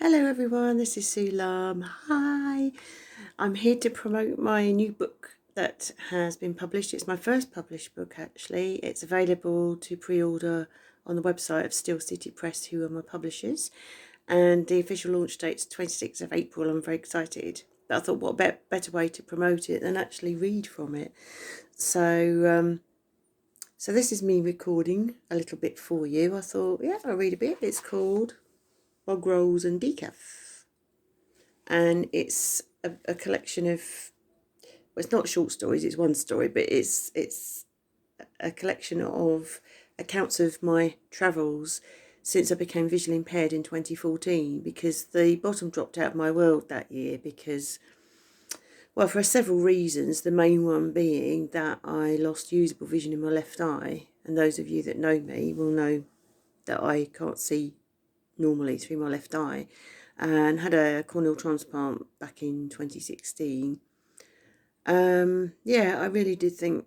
Hello everyone, this is Sue Lumb. Hi, I'm here to promote my new book that has been published. It's my first published book actually. It's available to pre-order on the website of Steel City Press, who are my publishers, and the official launch date's 26th of April. I'm very excited. But I thought what better way to promote it than actually read from it. So this is me recording a little bit for you. I thought, yeah, I'll read a bit. It's called Bog Rolls Decaf. And it's a collection of, well, it's not short stories, it's one story, but it's a collection of accounts of my travels since I became visually impaired in 2014, because the bottom dropped out of my world that year because, well, for several reasons, the main one being that I lost usable vision in my left eye, and those of you that know me will know that I can't see normally through my left eye, and had a corneal transplant back in 2016. Yeah, I really did think,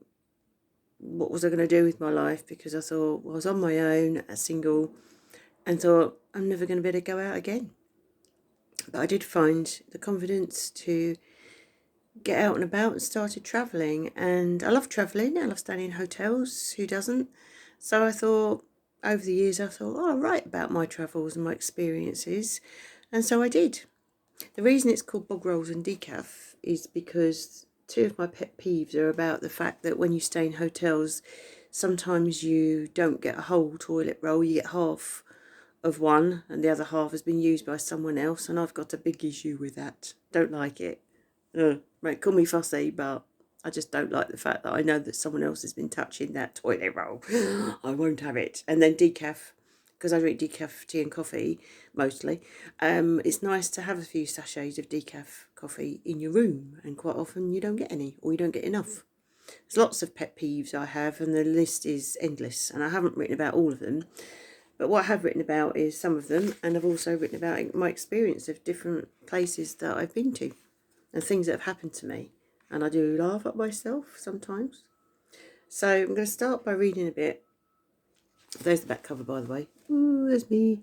what was I going to do with my life? Because I thought, well, I was on my own, a single, and thought, I'm never going to be able to go out again. But I did find the confidence to get out and about and started travelling. And I love travelling. I love staying in hotels. Who doesn't? So I thought, over the years, I thought, oh, I'll write about my travels and my experiences. And so I did. The reason it's called Bog Rolls Decaf is because two of my pet peeves are about the fact that when you stay in hotels, sometimes you don't get a whole toilet roll, you get half of one and the other half has been used by someone else, and I've got a big issue with that. Don't like it. Right, call me fussy, but I just don't like the fact that I know that someone else has been touching that toilet roll. I won't have it. And then decaf, because I drink decaf tea and coffee mostly. It's nice to have a few sachets of decaf coffee in your room, and quite often you don't get any, or you don't get enough. There's lots of pet peeves I have, and the list is endless, and I haven't written about all of them. But what I have written about is some of them, and I've also written about my experience of different places that I've been to and things that have happened to me. And I do laugh at myself sometimes. So I'm going to start by reading a bit. There's the back cover, by the way. Ooh, there's me.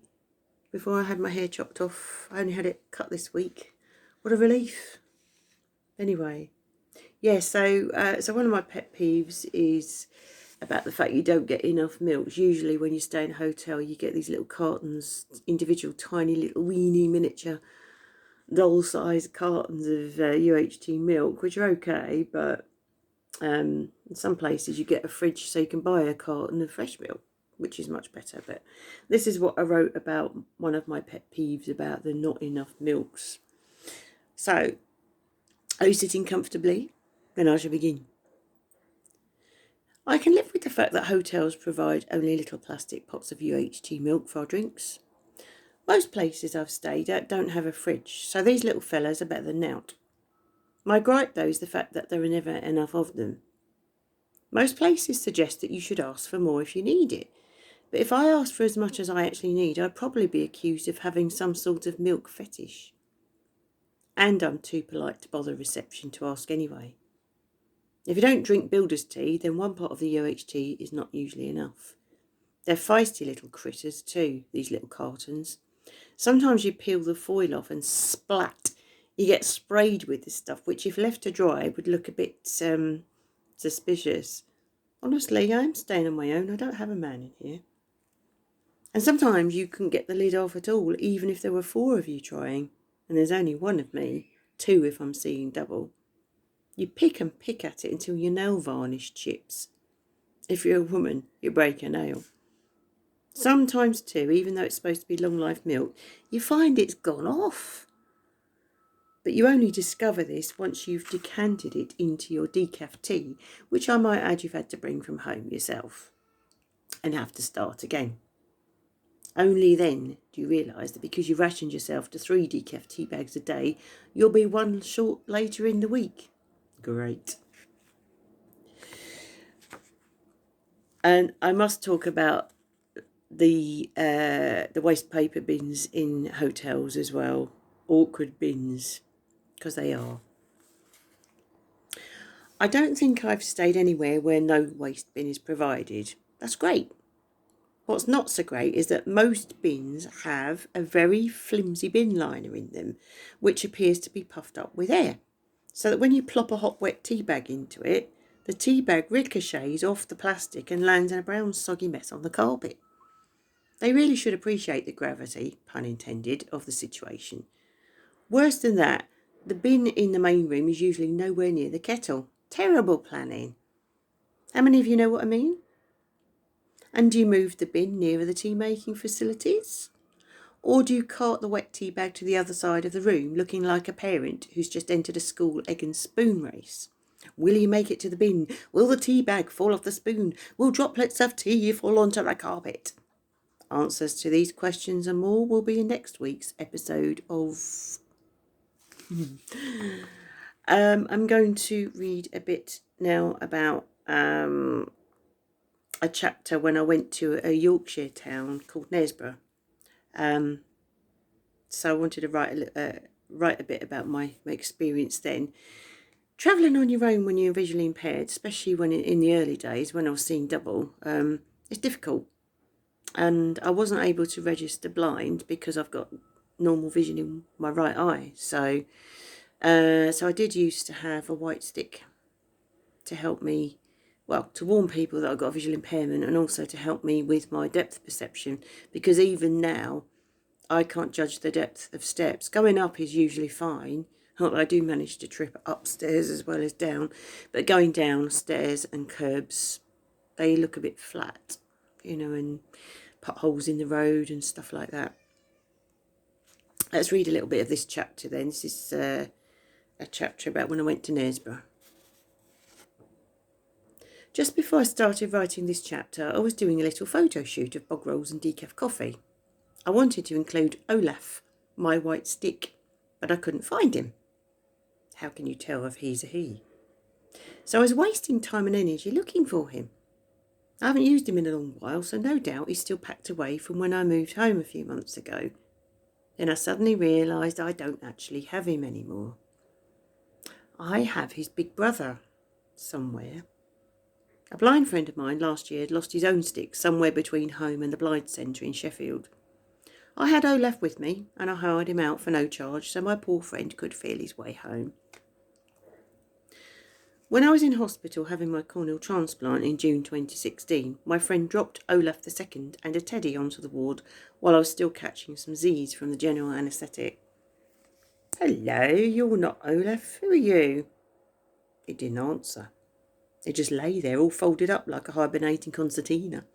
Before I had my hair chopped off. I only had it cut this week. What a relief. Anyway, yeah, so one of my pet peeves is about the fact you don't get enough milks. Usually when you stay in a hotel, you get these little cartons, individual tiny little weeny miniature doll-sized cartons of UHT milk, which are okay, but in some places you get a fridge so you can buy a carton of fresh milk, which is much better. But this is what I wrote about one of my pet peeves about the not enough milks. So, are you sitting comfortably? Then I shall begin. I can live with the fact that hotels provide only little plastic pots of UHT milk for our drinks. Most places I've stayed at don't have a fridge, so these little fellas are better than nought. My gripe, though, is the fact that there are never enough of them. Most places suggest that you should ask for more if you need it, but if I asked for as much as I actually need, I'd probably be accused of having some sort of milk fetish. And I'm too polite to bother reception to ask anyway. If you don't drink builder's tea, then one pot of the UHT is not usually enough. They're feisty little critters too, these little cartons. Sometimes you peel the foil off and splat, you get sprayed with this stuff, which if left to dry would look a bit suspicious. Honestly, I'm staying on my own. I don't have a man in here. And sometimes you couldn't get the lid off at all, even if there were 4 of you trying. And there's only 1 of me, 2 if I'm seeing double. You pick and pick at it until your nail varnish chips. If you're a woman, you break a nail. Sometimes too, even though it's supposed to be long life milk, you find it's gone off. But you only discover this once you've decanted it into your decaf tea, which I might add you've had to bring from home yourself and have to start again. Only then do you realise that because you've rationed yourself to 3 decaf tea bags a day, you'll be 1 short later in the week. Great. And I must talk about the waste paper bins in hotels as well. Awkward bins, because they are. I don't think I've stayed anywhere where no waste bin is provided. That's great. What's not so great is that most bins have a very flimsy bin liner in them, which appears to be puffed up with air, so that when you plop a hot wet tea bag into it, the tea bag ricochets off the plastic and lands in a brown soggy mess on the carpet. They really should appreciate the gravity, pun intended, of the situation. Worse than that, the bin in the main room is usually nowhere near the kettle. Terrible planning. How many of you know what I mean? And do you move the bin nearer the tea making facilities? Or do you cart the wet tea bag to the other side of the room, looking like a parent who's just entered a school egg and spoon race? Will you make it to the bin? Will the tea bag fall off the spoon? Will droplets of tea fall onto the carpet? Answers to these questions and more will be in next week's episode of... I'm going to read a bit now about a chapter when I went to a Yorkshire town called Knaresborough. So I wanted to write a bit about my experience then. Travelling on your own when you're visually impaired, especially when in the early days when I was seeing double, it's difficult. And I wasn't able to register blind because I've got normal vision in my right eye. So I did used to have a white stick to help me, well, to warn people that I've got a visual impairment, and also to help me with my depth perception, because even now I can't judge the depth of steps. Going up is usually fine. Not that I do manage to trip upstairs as well as down, but going down stairs and curbs, they look a bit flat, and potholes in the road and stuff like that. Let's read a little bit of this chapter then. This is a chapter about when I went to Knaresborough. Just before I started writing this chapter, I was doing a little photo shoot of Bog Rolls and Decaf coffee. I wanted to include Olaf, my white stick, but I couldn't find him. How can you tell if he's a he? So I was wasting time and energy looking for him. I haven't used him in a long while, so no doubt he's still packed away from when I moved home a few months ago. Then I suddenly realised I don't actually have him anymore. I have his big brother somewhere. A blind friend of mine last year had lost his own stick somewhere between home and the blind centre in Sheffield. I had Olaf with me, and I hired him out for no charge so my poor friend could feel his way home. When I was in hospital having my corneal transplant in June 2016, my friend dropped Olaf II and a teddy onto the ward while I was still catching some Z's from the general anaesthetic. "Hello, you're not Olaf. Who are you?" He didn't answer. He just lay there all folded up like a hibernating concertina.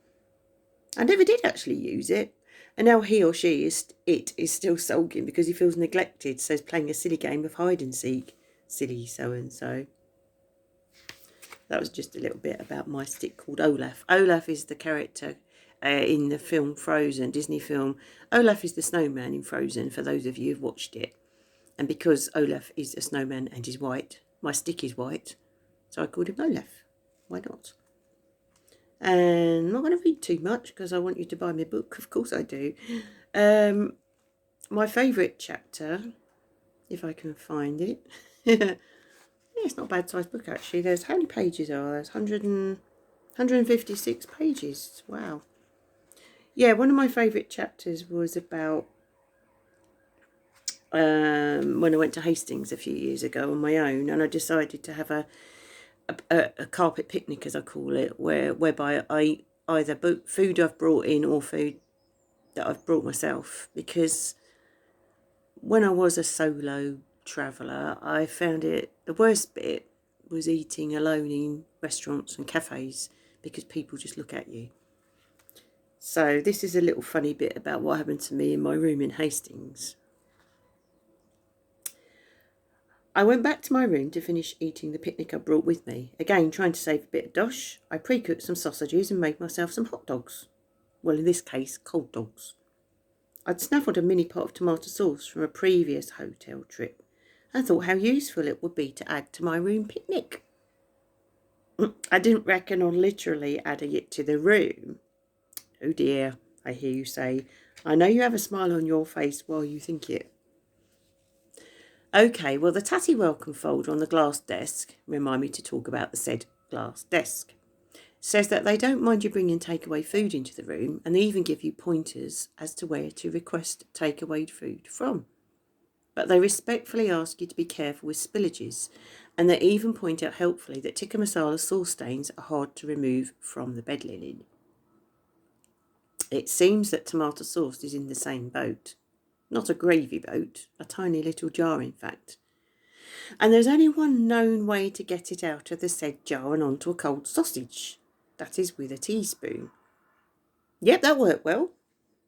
I never did actually use it, and now he or she is still sulking because he feels neglected, so he's playing a silly game of hide and seek. Silly so-and-so. That was just a little bit about my stick called Olaf. Olaf is the character in the film Frozen, Disney film. Olaf is the snowman in Frozen, for those of you who've watched it. And because Olaf is a snowman and is white, my stick is white, so I called him Olaf. Why not? And I'm not going to read too much because I want you to buy me a book. Of course I do. My favourite chapter, if I can find it. Yeah, it's not a bad sized book actually. There's, how many pages are there? There's 156 pages. Wow. Yeah, one of my favourite chapters was about when I went to Hastings a few years ago on my own, and I decided to have a carpet picnic, as I call it, whereby I eat either food I've brought in or food that I've brought myself, because when I was a solo traveller, I found it, the worst bit was eating alone in restaurants and cafes because people just look at you. So this is a little funny bit about what happened to me in my room in Hastings. I went back to my room to finish eating the picnic I brought with me. Again, trying to save a bit of dosh, I pre-cooked some sausages and made myself some hot dogs. Well, in this case, cold dogs. I'd snaffled a mini pot of tomato sauce from a previous hotel trip and thought how useful it would be to add to my room picnic. I didn't reckon on literally adding it to the room. Oh dear, I hear you say. I know you have a smile on your face while you think it. Okay, well, the tatty welcome folder on the glass desk, remind me to talk about the said glass desk, says that they don't mind you bringing takeaway food into the room, and they even give you pointers as to where to request takeaway food from. But they respectfully ask you to be careful with spillages, and they even point out helpfully that tikka masala sauce stains are hard to remove from the bed linen. It seems that tomato sauce is in the same boat. Not a gravy boat, a tiny little jar in fact. And there's only one known way to get it out of the said jar and onto a cold sausage. That is with a teaspoon. Yep, that worked well.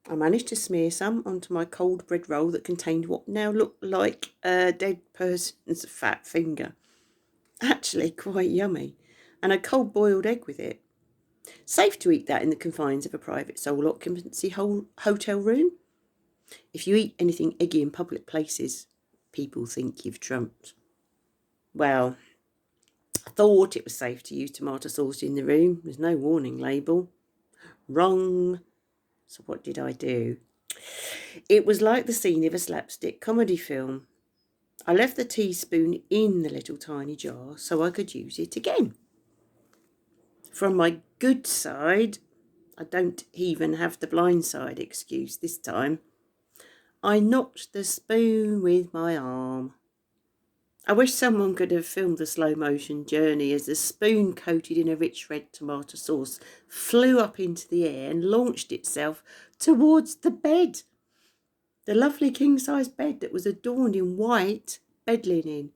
I managed to smear some onto my cold bread roll that contained what now looked like a dead person's fat finger. Actually quite yummy. And a cold boiled egg with it. Safe to eat that in the confines of a private sole occupancy hotel room. If you eat anything eggy in public places, people think you've trumped. Well, I thought it was safe to use tomato sauce in the room. There's no warning label. Wrong. So what did I do? It was like the scene of a slapstick comedy film. I left the teaspoon in the little tiny jar so I could use it again. From my good side, I don't even have the blind side excuse this time. I knocked the spoon with my arm. I wish someone could have filmed the slow motion journey as the spoon, coated in a rich red tomato sauce, flew up into the air and launched itself towards the bed. The lovely king-size bed that was adorned in white bed linen.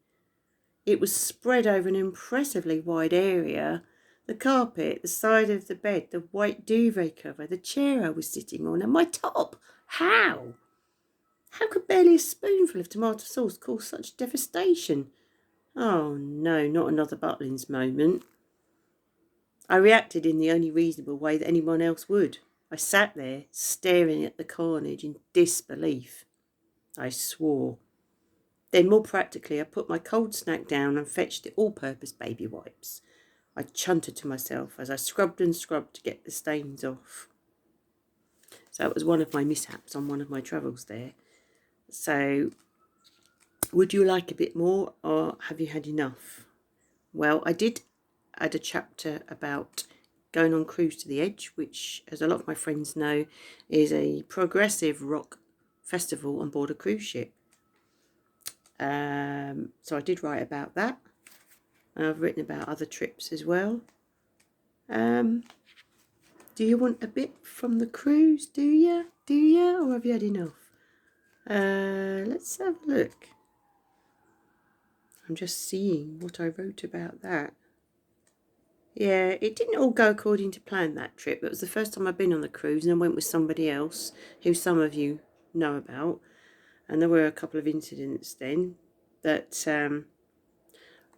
It was spread over an impressively wide area. The carpet, the side of the bed, the white duvet cover, the chair I was sitting on, and my top. How? How could barely a spoonful of tomato sauce cause such devastation? Oh no, not another Butlins moment. I reacted in the only reasonable way that anyone else would. I sat there, staring at the carnage in disbelief. I swore. Then, more practically, I put my cold snack down and fetched the all-purpose baby wipes. I chunted to myself as I scrubbed and scrubbed to get the stains off. So that was one of my mishaps on one of my travels there. So, would you like a bit more, or have you had enough? Well, I did add a chapter about going on Cruise to the Edge, which, as a lot of my friends know, is a progressive rock festival on board a cruise ship. So I did write about that. And I've written about other trips as well. Do you want a bit from the cruise? Do you? Do you? Or have you had enough? Let's have a look. I'm just seeing what I wrote about that. Yeah, it didn't all go according to plan, that trip. It was the first time I've been on the cruise, and I went with somebody else who some of you know about. And there were a couple of incidents then that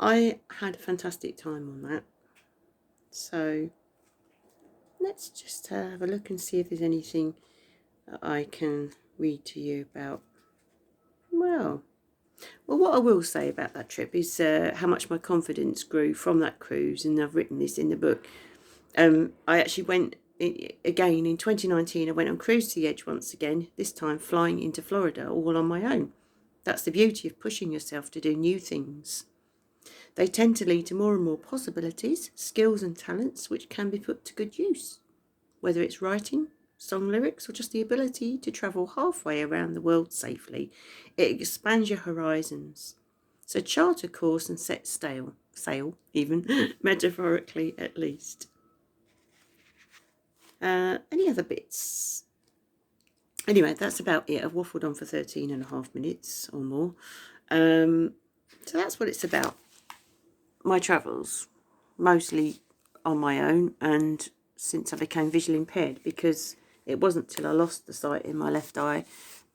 I had a fantastic time on that. So let's just have a look and see if there's anything that I can read to you about. Well, what I will say about that trip is how much my confidence grew from that cruise, and I've written this in the book. I actually went again in 2019. I went on Cruise to the Edge once again, this time flying into Florida all on my own. That's the beauty of pushing yourself to do new things. They tend to lead to more and more possibilities, skills and talents which can be put to good use. Whether it's writing, song lyrics, or just the ability to travel halfway around the world safely, it expands your horizons. So chart a course and set sail, even, metaphorically at least. Any other bits? Anyway, that's about it. I've waffled on for 13.5 minutes or more. So that's what it's about. My travels, mostly on my own, and since I became visually impaired, because it wasn't till I lost the sight in my left eye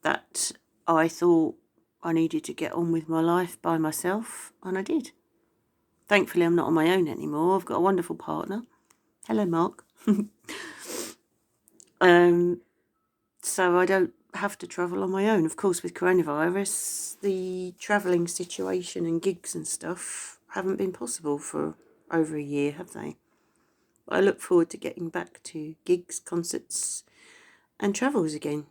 that I thought I needed to get on with my life by myself, and I did. Thankfully, I'm not on my own anymore. I've got a wonderful partner. Hello, Mark. So I don't have to travel on my own. Of course, with coronavirus, the travelling situation and gigs and stuff haven't been possible for over a year, have they? But I look forward to getting back to gigs, concerts and travels again.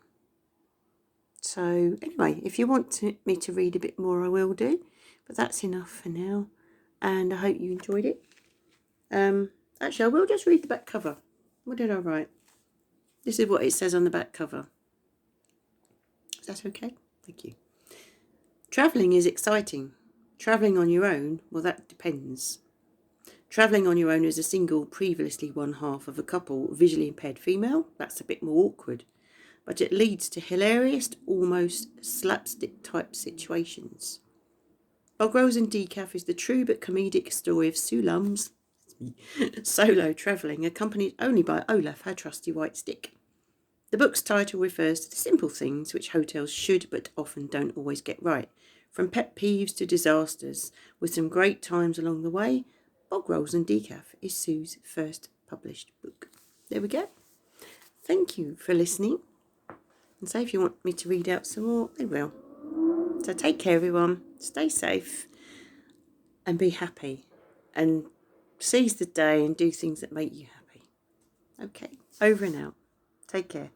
So anyway, if you want me to read a bit more, I will do. But that's enough for now. And I hope you enjoyed it. Actually, I will just read the back cover. What did I write? This is what it says on the back cover. Is that okay? Thank you. Travelling is exciting. Travelling on your own, well, that depends. Travelling on your own as a single, previously one half of a couple, visually impaired female, that's a bit more awkward. But it leads to hilarious, almost slapstick type situations. Bog Rolls Decaf is the true but comedic story of Sue Lumb's solo travelling, accompanied only by Olaf, her trusty white stick. The book's title refers to the simple things which hotels should but often don't always get right, from pet peeves to disasters, with some great times along the way. Bog Rolls Decaf is Sue's first published book. There we go. Thank you for listening. And so if you want me to read out some more, I will. So take care, everyone. Stay safe and be happy. And seize the day and do things that make you happy. Okay, over and out. Take care.